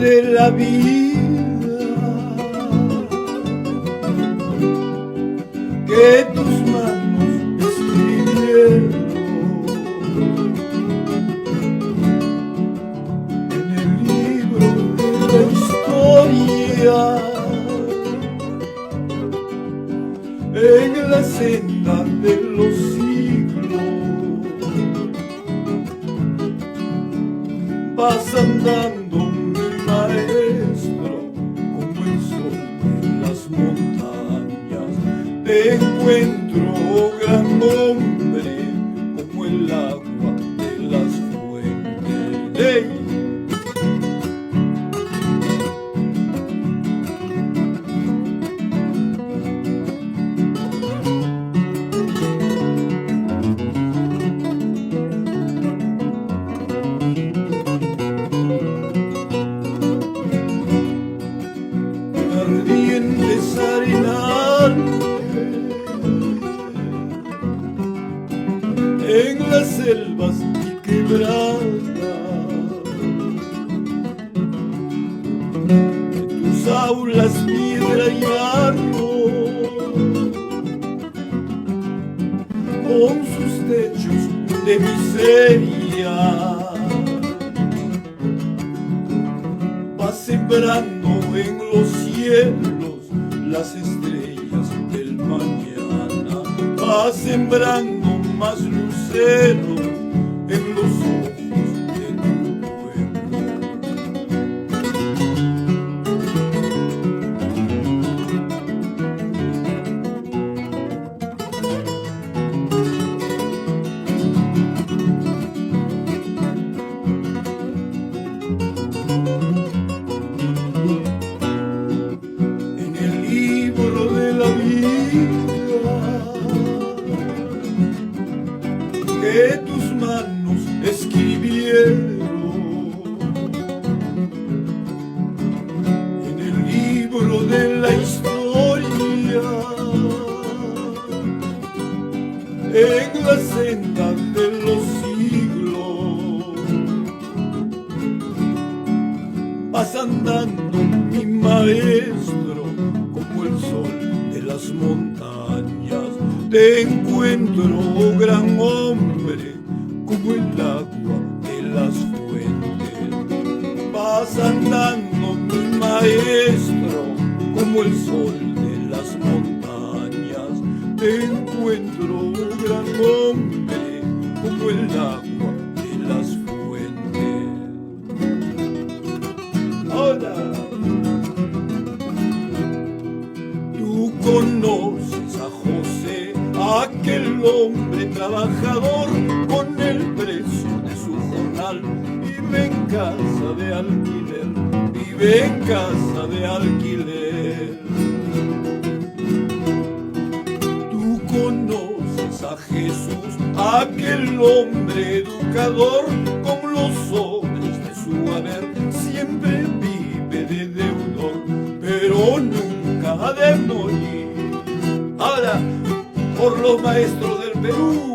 De la vida que tus manos escribieron, en el libro de la historia, en la senda de los siglos, vas andando, maestro, como el sol en las montañas. Te encuentro, oh gran hombre, como el agua de las fuentes. ¡Hey! Ardientes arenales en las selvas y quebradas, en tus aulas piedra y barro, con sus techos de miseria, vas sembrando en los cielos las estrellas del mañana, vas sembrando más luceros en los ojos de tu pueblo. Que tus manos escribieron, en el libro de la historia, en la senda de los siglos, vas andando, mi maestro, como el sol de las montañas. Te encuentro, oh gran hombre, como el agua de las fuentes. Vas andando, mi maestro, como el sol de las montañas. Te encuentro, oh gran hombre, como el agua de las fuentes. Hola. Tú conoces a José, aquel hombre trabajador, con el precio de su jornal, vive en casa de alquiler, vive en casa de alquiler. Tú conoces a Jesús, aquel hombre educador, con los sobres de su haber, siempre vive de deudor, pero nunca ha de morir. Ahora, por los maestros del Perú.